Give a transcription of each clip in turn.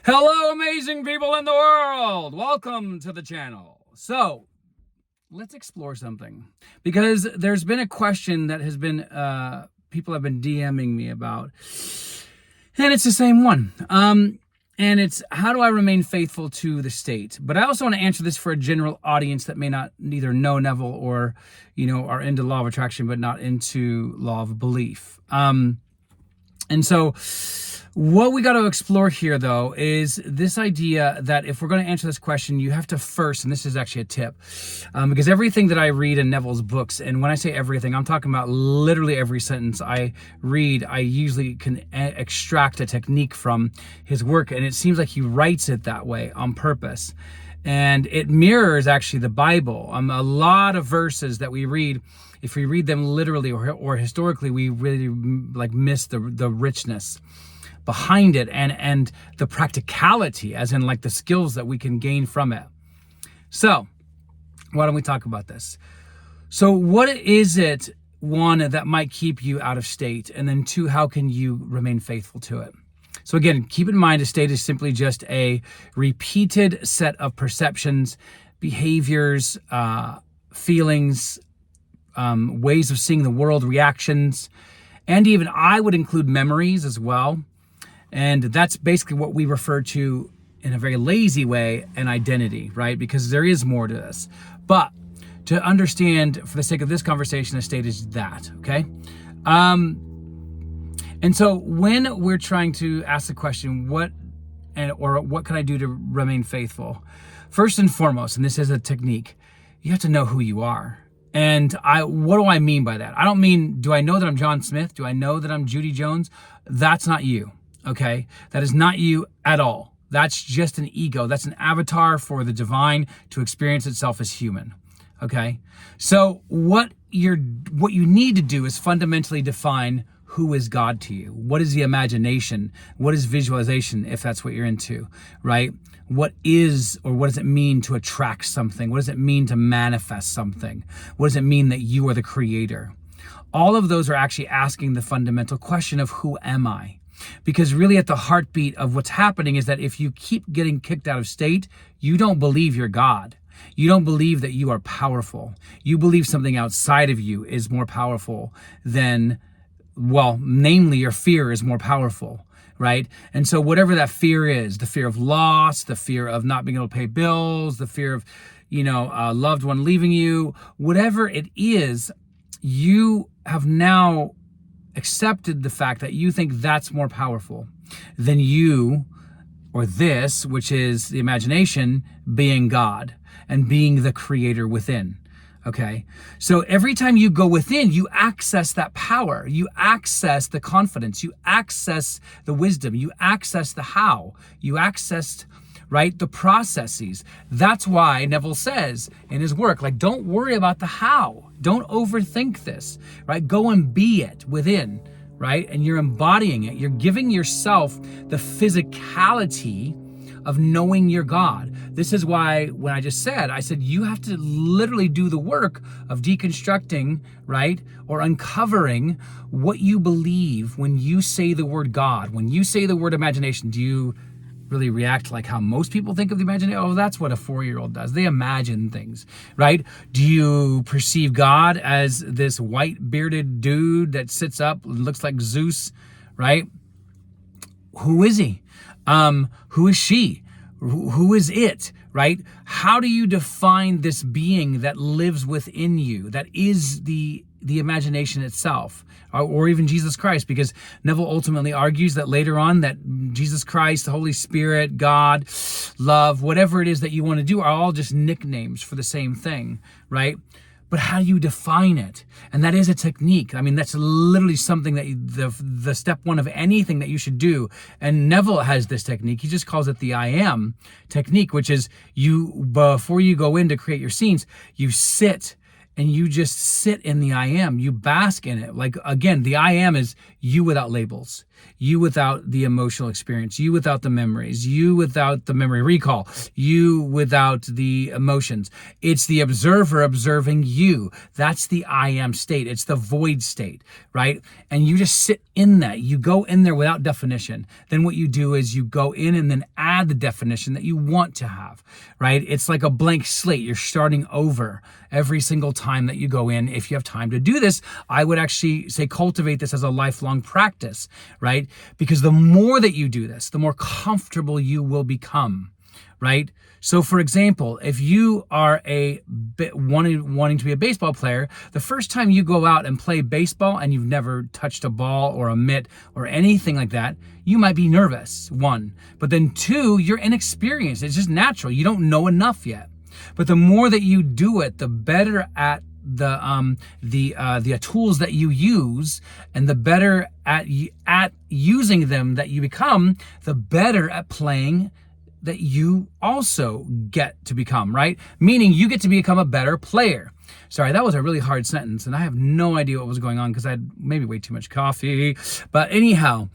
Hello, amazing people in the world. Welcome to the channel. So, let's explore something because there's been a question that has been, people have been DMing me about, and it's the same one. And it's, how do I remain faithful to the state? But I also want to answer this for a general audience that may not neither know Neville or, are into law of attraction, but not into law of belief. And so what we got to explore here, though, is this idea that if we're going to answer this question, you have to first, and this is actually a tip, because everything that I read in Neville's books, and when I say everything, I'm talking about literally every sentence I read, I usually can extract a technique from his work, and it seems like he writes it that way on purpose. And it mirrors actually the Bible. A lot of verses that we read, if we read them literally or historically, we really miss the richness behind it and the practicality, as in the skills that we can gain from it. So why don't we talk about this? So what is it, one, that might keep you out of state? And then two, how can you remain faithful to it? So again, keep in mind, a state is simply just a repeated set of perceptions, behaviors, feelings, ways of seeing the world, reactions, and even I would include memories as well. And that's basically what we refer to in a very lazy way, an identity, right? Because there is more to this. But to understand, for the sake of this conversation, a state is that, okay? And so when we're trying to ask the question, what can I do to remain faithful? First and foremost, and this is a technique, you have to know who you are. And what do I mean by that? I don't mean, do I know that I'm John Smith? Do I know that I'm Judy Jones? That's not you, okay? That is not you at all. That's just an ego. That's an avatar for the divine to experience itself as human, okay? So what you need to do is fundamentally define who is God to you. What is the imagination? What is visualization, if that's what you're into, right? What is, or what does it mean to attract something? What does it mean to manifest something? What does it mean that you are the creator? All of those are actually asking the fundamental question of who am I? Because really at the heartbeat of what's happening is that if you keep getting kicked out of state, you don't believe you're God. You don't believe that you are powerful. You believe something outside of you is more powerful than, well, namely your fear is more powerful, right? And so whatever that fear is, the fear of loss, the fear of not being able to pay bills, the fear of, a loved one leaving you, whatever it is, you have now accepted the fact that you think that's more powerful than you or this, which is the imagination, being God and being the creator within. Okay, so every time you go within, you access that power, you access the confidence, you access the wisdom, you access the how, you access, right, the processes. That's why Neville says in his work, don't worry about the how, don't overthink this, right? Go and be it within, right? And you're embodying it. You're giving yourself the physicality of knowing your God. This is why when I said you have to literally do the work of deconstructing, right? Or uncovering what you believe when you say the word God. When you say the word imagination, do you really react like how most people think of the imagination? Oh, that's what a 4-year-old does. They imagine things, right? Do you perceive God as this white bearded dude that sits up and looks like Zeus, right? Who is he? Who is she? Who is it, right? How do you define this being that lives within you, that is the imagination itself, or even Jesus Christ? Because Neville ultimately argues that later on that Jesus Christ, the Holy Spirit, God, love, whatever it is that you want to do are all just nicknames for the same thing, right? But how do you define it? And that is a technique. I mean, that's literally something that the step one of anything that you should do. And Neville has this technique. He just calls it the I am technique, which is before you go in to create your scenes, you sit and you just sit in the I am. You bask in it. Again, the I am is you without labels, you without the emotional experience, you without the memories, you without the memory recall, you without the emotions. It's the observer observing you. That's the I am state. It's the void state, right? And you just sit in that. You go in there without definition. Then what you do is you go in and then as had the definition that you want to have, right? It's like a blank slate. You're starting over every single time that you go in. If you have time to do this, I would actually say cultivate this as a lifelong practice, right? Because the more that you do this, the more comfortable you will become, right? So for example, if you are wanting to be a baseball player, the first time you go out and play baseball and you've never touched a ball or a mitt or anything like that, you might be nervous, one. But then two, you're inexperienced. It's just natural. You don't know enough yet. But the more that you do it, the better at the tools that you use, and the better at using them that you become, the better at playing that you also get to become, right? Meaning you get to become a better player. Sorry, that was a really hard sentence, and I have no idea what was going on because I had maybe way too much coffee. But anyhow,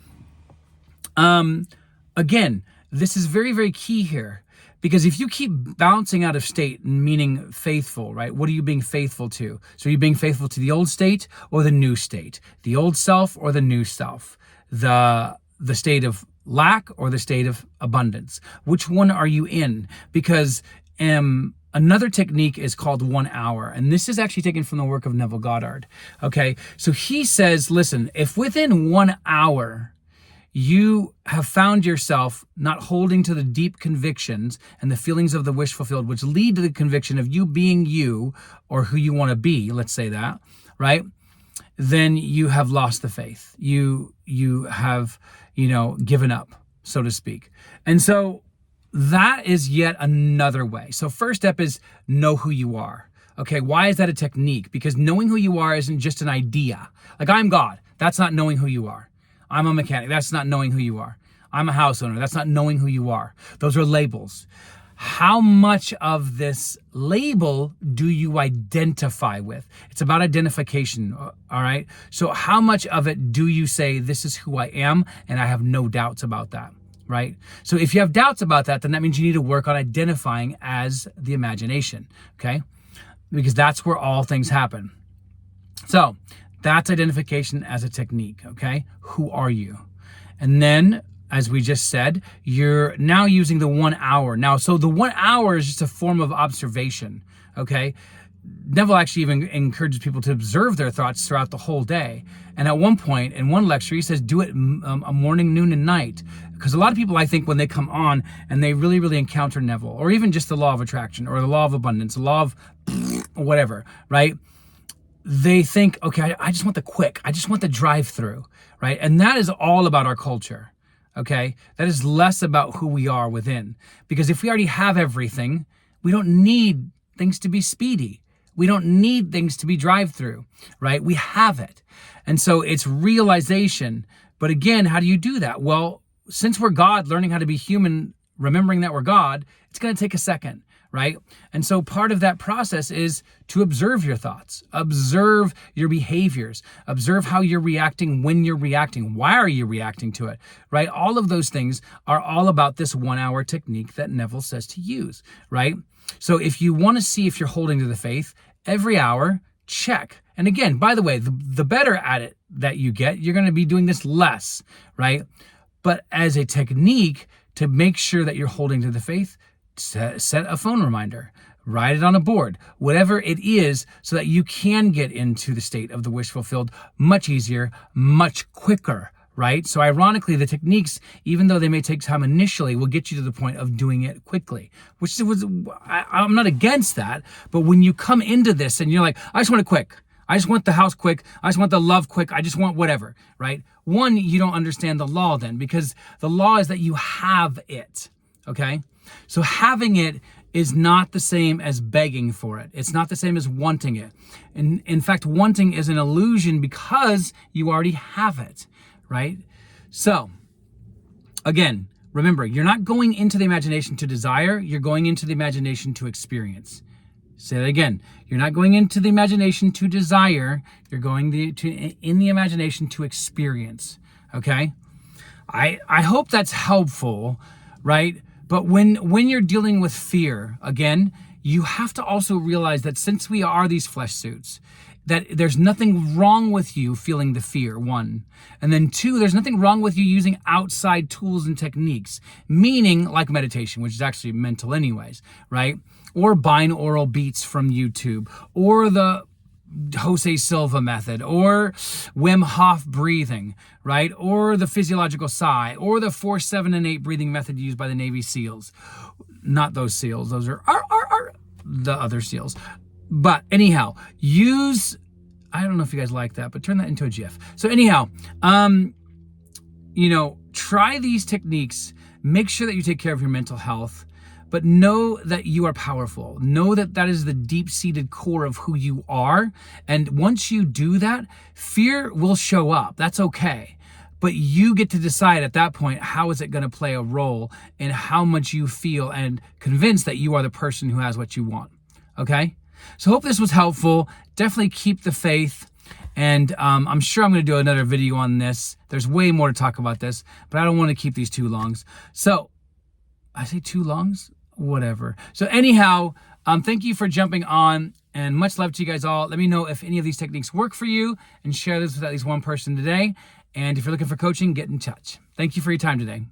again, this is very, very key here, because if you keep bouncing out of state, meaning faithful, right? What are you being faithful to? So are you being faithful to the old state or the new state? The old self or the new self? The state of lack or the state of abundance? Which one are you in? Because another technique is called 1 hour. And this is actually taken from the work of Neville Goddard. Okay. So he says, listen, if within 1 hour you have found yourself not holding to the deep convictions and the feelings of the wish fulfilled, which lead to the conviction of you being you or who you want to be, let's say that, right? Then you have lost the faith. You have, given up, so to speak. And so that is yet another way. So first step is know who you are. Okay, why is that a technique? Because knowing who you are isn't just an idea. Like, I'm God. That's not knowing who you are. I'm a mechanic. That's not knowing who you are. I'm a house owner. That's not knowing who you are. Those are labels. How much of this label do you identify with? It's about identification, all right? So how much of it do you say, this is who I am, and I have no doubts about that, right? So if you have doubts about that, then that means you need to work on identifying as the imagination, okay? Because that's where all things happen. So that's identification as a technique, okay? Who are you? And then, as we just said, you're now using the 1 hour. Now, so the 1 hour is just a form of observation, okay? Neville actually even encourages people to observe their thoughts throughout the whole day. And at one point, in one lecture, he says, do it a morning, noon, and night. Because a lot of people, I think, when they come on and they really, really encounter Neville, or even just the law of attraction, or the law of abundance, the law of whatever, right? They think, okay, I just want the quick. I just want the drive-through, right? And that is all about our culture. Okay, that is less about who we are within. Because if we already have everything, we don't need things to be speedy. We don't need things to be drive-through, right? We have it. And so it's realization. But again, how do you do that? Well, since we're God, learning how to be human, remembering that we're God, it's going to take a second, right? And so part of that process is to observe your thoughts, observe your behaviors, observe how you're reacting when you're reacting. Why are you reacting to it, right? All of those things are all about this 1 hour technique that Neville says to use, right? So if you want to see if you're holding to the faith, every hour, check. And again, by the way, the better at it that you get, you're going to be doing this less, right? But as a technique to make sure that you're holding to the faith, set a phone reminder, write it on a board, whatever it is, so that you can get into the state of the wish fulfilled much easier, much quicker, right? So ironically, the techniques, even though they may take time initially, will get you to the point of doing it quickly, which was, I'm not against that. But when you come into this and you're like, I just want it quick. I just want the house quick. I just want the love quick. I just want whatever, right? One, you don't understand the law then, because the law is that you have it, okay? So having it is not the same as begging for it. It's not the same as wanting it. And in fact, wanting is an illusion because you already have it, right? So again, remember, you're not going into the imagination to desire. You're going into the imagination to experience. Say that again. You're not going into the imagination to desire. You're going in the imagination to experience. Okay? I hope that's helpful, right? But when you're dealing with fear, again, you have to also realize that since we are these flesh suits, that there's nothing wrong with you feeling the fear, one. And then two, there's nothing wrong with you using outside tools and techniques, meaning like meditation, which is actually mental anyways, right? Or binaural beats from YouTube, or the Jose Silva method, or Wim Hof breathing, right? Or the physiological sigh, or the 4, 7, and 8 breathing method used by the Navy SEALs. Not those SEALs, those are the other SEALs. But anyhow, I don't know if you guys like that, but turn that into a GIF. So anyhow, try these techniques. Make sure that you take care of your mental health, but know that you are powerful. Know that that is the deep-seated core of who you are. And once you do that, fear will show up. That's okay. But you get to decide at that point, how is it going to play a role in how much you feel and convince that you are the person who has what you want. Okay? So hope this was helpful. Definitely keep the faith. And I'm sure I'm going to do another video on this. There's way more to talk about this, but I don't want to keep these too long. So, I say too longs? Whatever. So anyhow, thank you for jumping on, and much love to you guys all. Let me know if any of these techniques work for you, and share this with at least one person today. And if you're looking for coaching, get in touch. Thank you for your time today.